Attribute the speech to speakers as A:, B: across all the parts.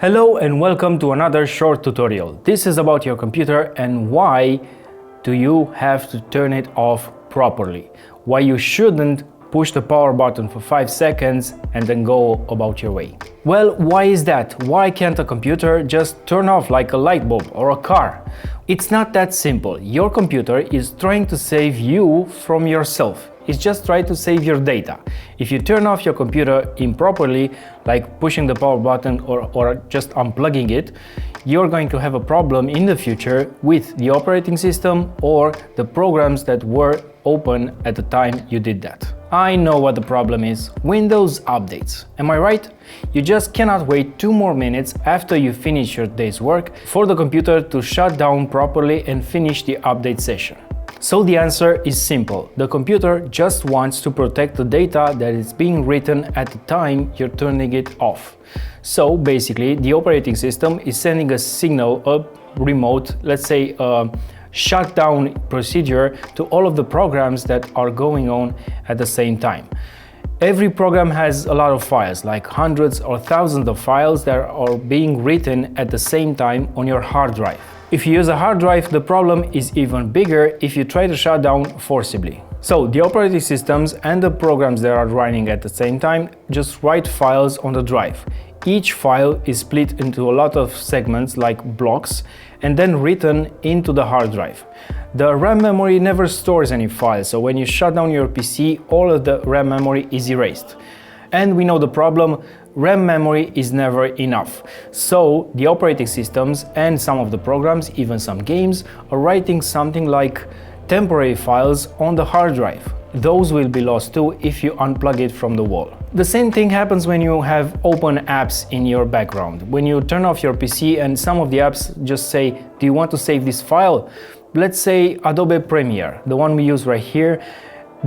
A: Hello and welcome to another short tutorial. This is about your computer and why do you have to turn it off properly. Why you shouldn't push the power button for 5 seconds and then go about your way. Well, why is that? Why can't a computer just turn off like a light bulb or a car? It's not that simple. Your computer is trying to save you from yourself. It's just trying to save your data. If you turn off your computer improperly, like pushing the power button or just unplugging it, you're going to have a problem in the future with the operating system or the programs that were open at the time you did that. I know what the problem is: Windows updates. Am I right? You just cannot wait 2 more minutes after you finish your day's work for the computer to shut down properly and finish the update session. So the answer is simple. The computer just wants to protect the data that is being written at the time you're turning it off. So basically, the operating system is sending a signal, a remote, let's say a shutdown procedure to all of the programs that are going on at the same time. Every program has a lot of files, like hundreds or thousands of files that are being written at the same time on your hard drive. If you use a hard drive, the problem is even bigger if you try to shut down forcibly. So the operating systems and the programs that are running at the same time just write files on the drive. Each file is split into a lot of segments like blocks and then written into the hard drive. The RAM memory never stores any files, so when you shut down your PC, all of the RAM memory is erased. And we know the problem: RAM memory is never enough. So the operating systems and some of the programs, even some games, are writing something like temporary files on the hard drive. Those will be lost too if you unplug it from the wall. The same thing happens when you have open apps in your background. When you turn off your PC and some of the apps just say, do you want to save this file? Let's say Adobe Premiere, the one we use right here,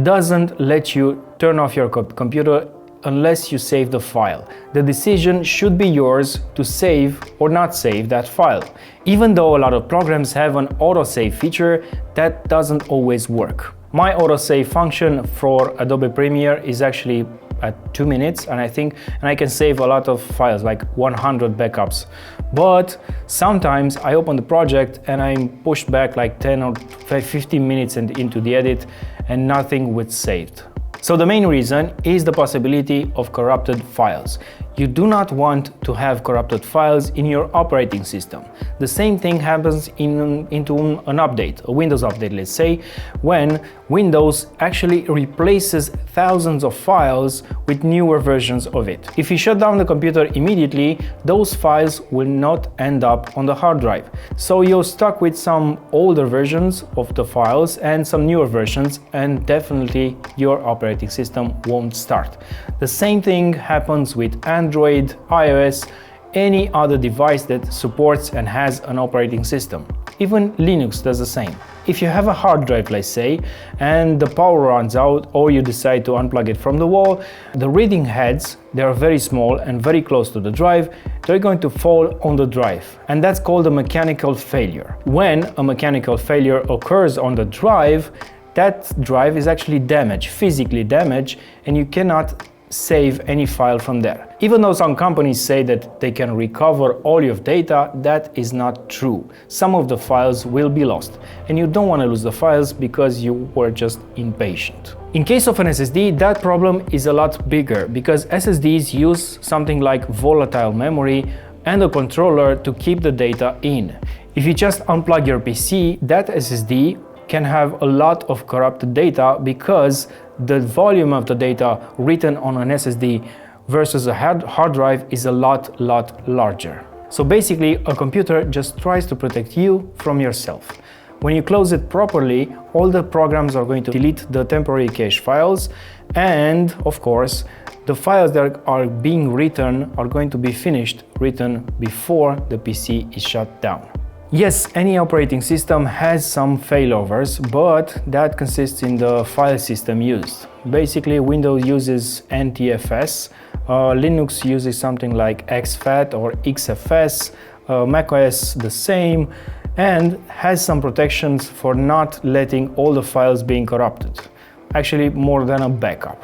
A: doesn't let you turn off your computer unless you save the file. The decision should be yours to save or not save that file. Even though a lot of programs have an autosave feature, that doesn't always work. My autosave function for Adobe Premiere is actually at 2 minutes, and I can save a lot of files, like 100 backups. But sometimes I open the project and I'm pushed back like 10 or 15 minutes into the edit and nothing was saved. So the main reason is the possibility of corrupted files. You do not want to have corrupted files in your operating system. The same thing happens into an update, a Windows update, let's say, when Windows actually replaces thousands of files with newer versions of it. If you shut down the computer immediately, those files will not end up on the hard drive. So you're stuck with some older versions of the files and some newer versions, and definitely your operating system won't start. The same thing happens with Android, iOS, any other device that supports and has an operating system. Even Linux does the same. If you have a hard drive, let's say, and the power runs out or you decide to unplug it from the wall, the reading heads, they are very small and very close to the drive, they're going to fall on the drive. And that's called a mechanical failure. When a mechanical failure occurs on the drive, that drive is actually damaged, physically damaged, and you cannot save any file from there. Even though some companies say that they can recover all your data, that is not true. Some of the files will be lost, and you don't want to lose the files because you were just impatient. In case of an SSD, that problem is a lot bigger because SSDs use something like volatile memory and a controller to keep the data in. If you just unplug your PC, that SSD can have a lot of corrupted data because the volume of the data written on an SSD versus a hard drive is a lot larger. So basically, a computer just tries to protect you from yourself. When you close it properly, all the programs are going to delete the temporary cache files, and of course, the files that are being written are going to be written before the PC is shut down. Yes, any operating system has some failovers, but that consists in the file system used. Basically, Windows uses NTFS, Linux uses something like exFAT or XFS, macOS the same, and has some protections for not letting all the files being corrupted. Actually, more than a backup.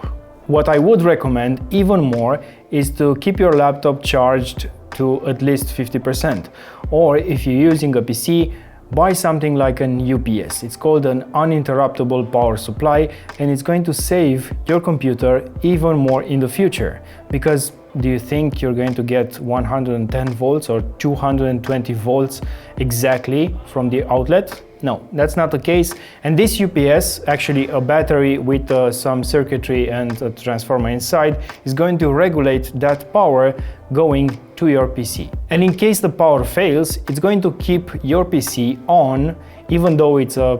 A: What I would recommend even more is to keep your laptop charged to at least 50%. Or if you're using a PC, buy something like an UPS. It's called an uninterruptible power supply, and it's going to save your computer even more in the future. Because do you think you're going to get 110 volts or 220 volts exactly from the outlet? No, that's not the case. And this UPS, actually a battery with some circuitry and a transformer inside, is going to regulate that power going to your PC. And in case the power fails, it's going to keep your PC on, even though it's a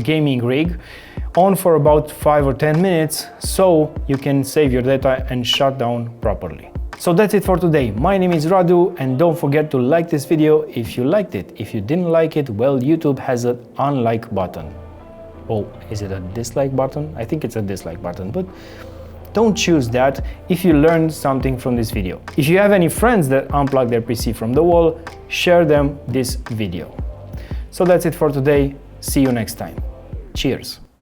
A: gaming rig, on for about 5 or 10 minutes, so you can save your data and shut down properly. So that's it for today. My name is Radu, and don't forget to like this video if you liked it. If you didn't like it, well, YouTube has an unlike button. Oh, is it a dislike button? I think it's a dislike button, but don't choose that if you learned something from this video. If you have any friends that unplug their PC from the wall, share them this video. So that's it for today. See you next time. Cheers.